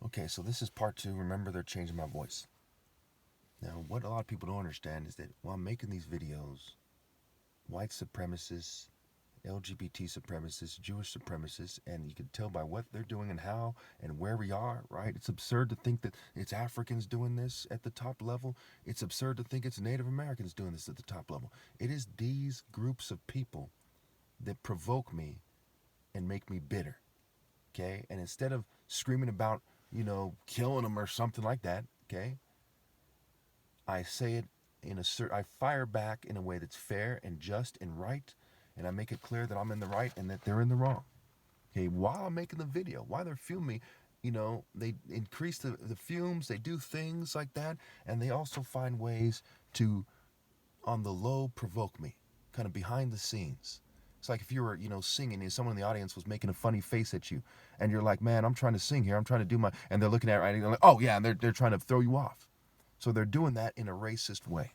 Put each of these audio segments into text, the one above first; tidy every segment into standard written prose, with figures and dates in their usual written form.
Okay, so this is part 2. Remember, they're changing my voice. Now, what a lot of people don't understand is that while I'm making these videos, white supremacists, LGBT supremacists, Jewish supremacists, and you can tell by what they're doing and how and where we are, right? It's absurd to think that it's Africans doing this at the top level. It's absurd to think it's Native Americans doing this at the top level. It is these groups of people that provoke me and make me bitter, okay? And instead of screaming about, killing them or something like that, okay, I say it I fire back in a way that's fair and just and right, and I make it clear that I'm in the right and that they're in the wrong. Okay, while I'm making the video, while they're filming me, they increase the fumes, they do things like that, and they also find ways to, on the low, provoke me, kind of behind the scenes. It's like if you were, singing and someone in the audience was making a funny face at you, and you're like, man, I'm trying to sing here, I'm trying to do and they're looking at it, right, and they're like, oh yeah, and they're trying to throw you off. So they're doing that in a racist way.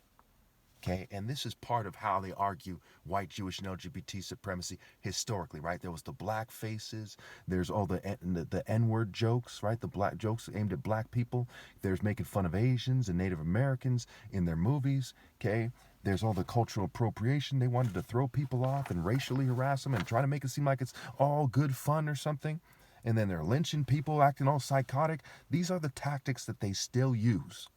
Okay, and this is part of how they argue white, Jewish, and LGBT supremacy historically, right? There was the black faces. There's all the N-word jokes, right? The black jokes aimed at black people. There's making fun of Asians and Native Americans in their movies, okay? There's all the cultural appropriation. They wanted to throw people off and racially harass them and try to make it seem like it's all good fun or something. And then they're lynching people, acting all psychotic. These are the tactics that they still use.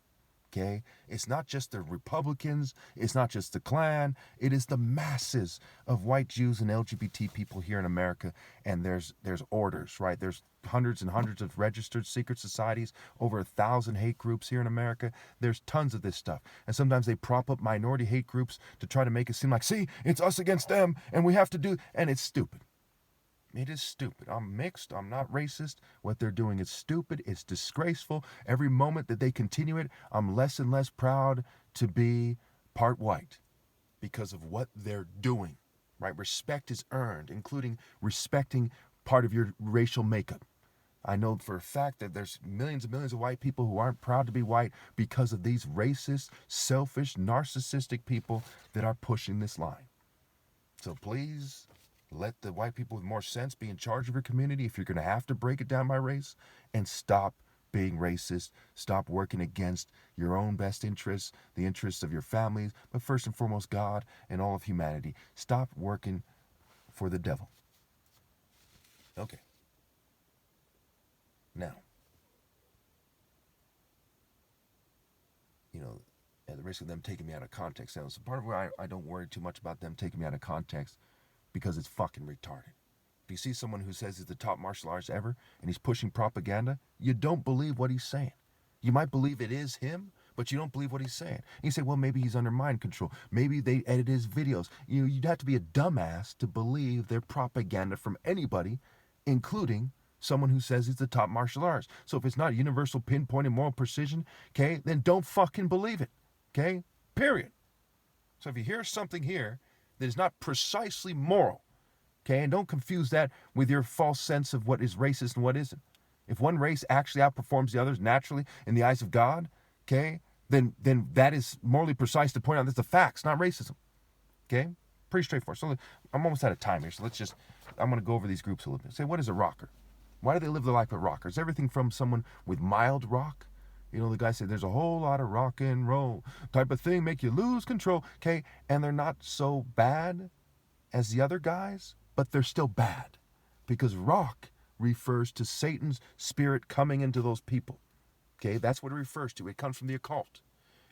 Okay? It's not just the Republicans, it's not just the Klan, it is the masses of white Jews and LGBT people here in America, and there's orders, right? There's hundreds and hundreds of registered secret societies, over 1,000 hate groups here in America. There's tons of this stuff. And sometimes they prop up minority hate groups to try to make it seem like, see, it's us against them, and we have to do, and it's stupid. It is stupid. I'm mixed. I'm not racist. What they're doing is stupid. It's disgraceful. Every moment that they continue it, I'm less and less proud to be part white because of what they're doing, right? Respect is earned, including respecting part of your racial makeup. I know for a fact that there's millions and millions of white people who aren't proud to be white because of these racist, selfish, narcissistic people that are pushing this line. So please, let the white people with more sense be in charge of your community if you're going to have to break it down by race, and stop being racist. Stop working against your own best interests, the interests of your families, but first and foremost, God and all of humanity. Stop working for the devil. Okay. Now, at the risk of them taking me out of context, now, so part of where I don't worry too much about them taking me out of context, because it's fucking retarded. If you see someone who says he's the top martial artist ever and he's pushing propaganda, you don't believe what he's saying. You might believe it is him, but you don't believe what he's saying. And you say, well, maybe he's under mind control. Maybe they edit his videos. You'd have to be a dumbass to believe their propaganda from anybody, including someone who says he's the top martial artist. So if it's not universal pinpoint and moral precision, okay, then don't fucking believe it, okay? Period. So if you hear something here that is not precisely moral, okay? And don't confuse that with your false sense of what is racist and what isn't. If one race actually outperforms the others naturally in the eyes of God, okay, then that is morally precise to point out that's the facts, not racism, okay? Pretty straightforward. So I'm almost out of time here, so I'm going to go over these groups a little bit. Say, what is a rocker? Why do they live their life as rockers? Everything from someone with mild rock, the guy said there's a whole lot of rock and roll type of thing, make you lose control, okay? And they're not so bad as the other guys, but they're still bad because rock refers to Satan's spirit coming into those people, okay? That's what it refers to. It comes from the occult.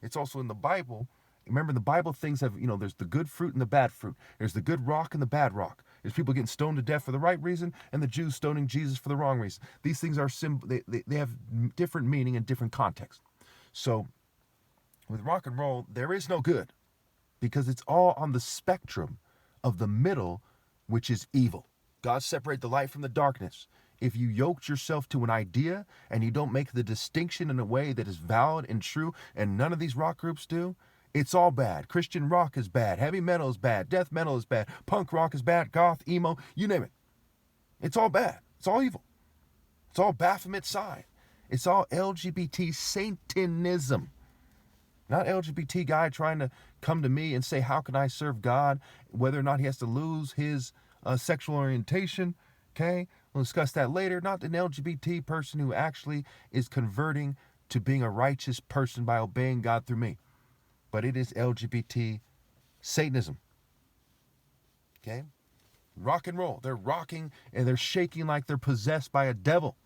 It's also in the Bible. Remember, the Bible things have, there's the good fruit and the bad fruit. There's the good rock and the bad rock. There's people getting stoned to death for the right reason and the Jews stoning Jesus for the wrong reason. These things are they have different meaning and different context. So with rock and roll, there is no good because it's all on the spectrum of the middle, which is evil. God separated the light from the darkness. If you yoked yourself to an idea and you don't make the distinction in a way that is valid and true, and none of these rock groups do, it's all bad. Christian rock is bad. Heavy metal is bad. Death metal is bad. Punk rock is bad. Goth, emo, you name it. It's all bad. It's all evil. It's all Baphomet side. It's all LGBT Satanism. Not LGBT guy trying to come to me and say, how can I serve God? Whether or not he has to lose his sexual orientation, okay? We'll discuss that later. Not an LGBT person who actually is converting to being a righteous person by obeying God through me. But it is LGBT Satanism. Okay? Rock and roll. They're rocking and they're shaking like they're possessed by a devil.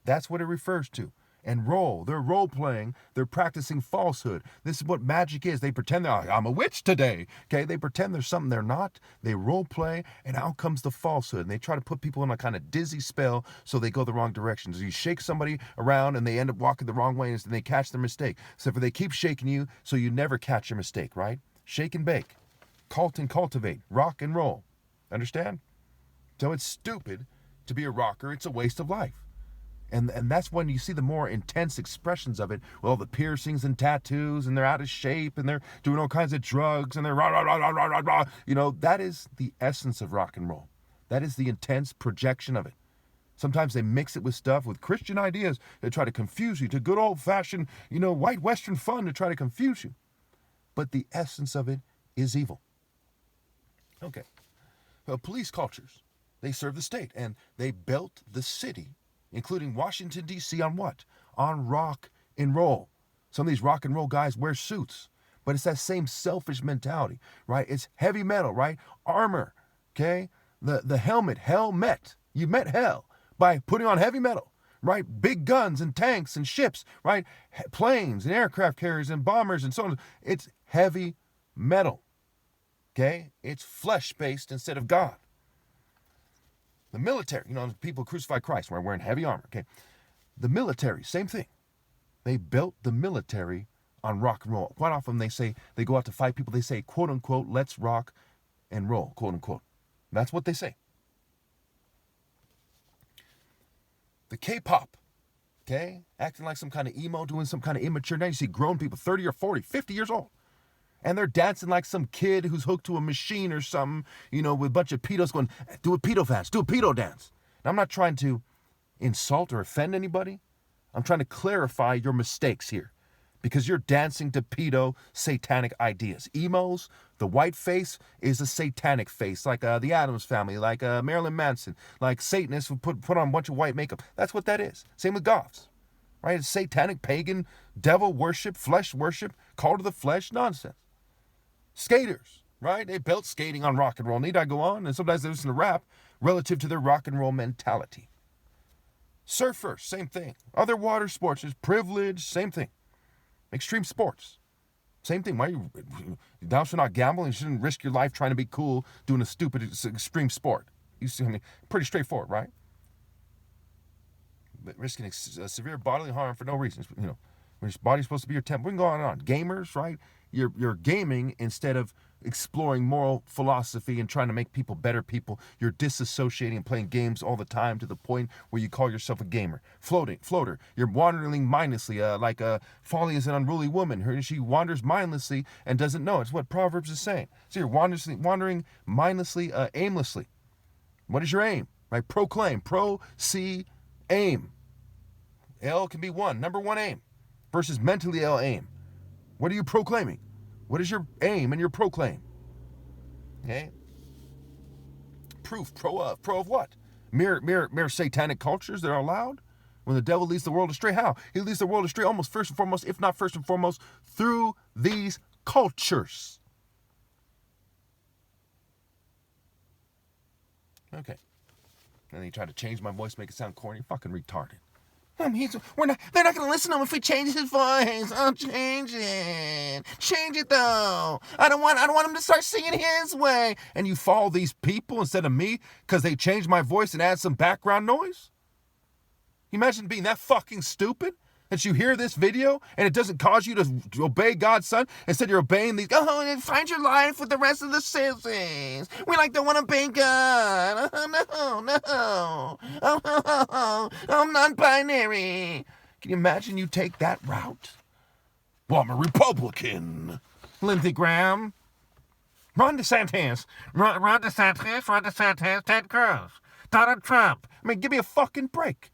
That's what it refers to. And roll. They're role playing. They're practicing falsehood. This is what magic is. They pretend they're like, I'm a witch today. Okay? They pretend there's something they're not. They role play, and out comes the falsehood. And they try to put people in a kind of dizzy spell so they go the wrong direction. So you shake somebody around and they end up walking the wrong way and they catch their mistake. So if they keep shaking you so you never catch your mistake, right? Shake and bake. Cult and cultivate. Rock and roll. Understand? So it's stupid to be a rocker. It's a waste of life. And that's when you see the more intense expressions of it, with all the piercings and tattoos, and they're out of shape, and they're doing all kinds of drugs, and they're rah, rah, rah, rah, rah, rah, rah. You know, that is the essence of rock and roll. That is the intense projection of it. Sometimes they mix it with stuff, with Christian ideas that try to confuse you, to good old-fashioned, white Western fun to try to confuse you. But the essence of it is evil. Okay. Well, police cultures, they serve the state, and they built the city, including Washington, D.C., on what? On rock and roll. Some of these rock and roll guys wear suits, but it's that same selfish mentality, right? It's heavy metal, right? Armor, okay? The helmet, hell met. You met hell by putting on heavy metal, right? Big guns and tanks and ships, right? Planes and aircraft carriers and bombers and so on. It's heavy metal, okay? It's flesh-based instead of God. The military, people crucify Christ when wearing heavy armor, okay? The military, same thing. They built the military on rock and roll. Quite often they go out to fight people, they say, quote unquote, let's rock and roll, quote unquote. That's what they say. The K-pop, okay? Acting like some kind of emo, doing some kind of immature. Now you see grown people, 30 or 40, 50 years old. And they're dancing like some kid who's hooked to a machine or something, with a bunch of pedos going, do a pedo dance, do a pedo dance. Now, I'm not trying to insult or offend anybody. I'm trying to clarify your mistakes here. Because you're dancing to pedo satanic ideas. Emos, the white face is a satanic face, like the Addams Family, like Marilyn Manson, like Satanists who put on a bunch of white makeup. That's what that is. Same with goths, right? It's satanic, pagan, devil worship, flesh worship, call to the flesh nonsense. Skaters, right? They built skating on rock and roll. Need I go on? And sometimes they listen to rap relative to their rock and roll mentality. Surfers, same thing. Other water sports is privilege, same thing. Extreme sports, same thing. Why thou shalt not gamble and you shouldn't risk your life trying to be cool doing a stupid extreme sport. You see, pretty straightforward, right? But risking severe bodily harm for no reason. When your body's supposed to be your temple. We can go on and on. Gamers, right? You're gaming instead of exploring moral philosophy and trying to make people better people. You're disassociating and playing games all the time to the point where you call yourself a gamer. Floater. You're wandering mindlessly, like Folly is an unruly woman. She wanders mindlessly and doesn't know. It's what Proverbs is saying. So you're wandering mindlessly, aimlessly. What is your aim? Right? Proclaim. Pro-see, aim. L can be one. Number one aim versus mentally L aim. What are you proclaiming? What is your aim and your proclaim? Okay? Proof, pro of what? Mere satanic cultures that are allowed? When the devil leads the world astray, how? He leads the world astray almost first and foremost, if not first and foremost, through these cultures. Okay. And then he tried to change my voice, make it sound corny. Fucking retarded. They're not going to listen to him if we change his voice. I'll change it. Change it though. I don't want him to start singing his way. And you follow these people instead of me because they changed my voice and add some background noise? You imagine being that fucking stupid? That you hear this video and it doesn't cause you to obey God's son. Instead you're obeying these, and find your life with the rest of the citizens. We don't want to obey God. No. I'm non-binary. Can you imagine you take that route? Well, I'm a Republican. Lindsey Graham. Ron DeSantis. Ron DeSantis, Ted Cruz. Donald Trump. Give me a fucking break.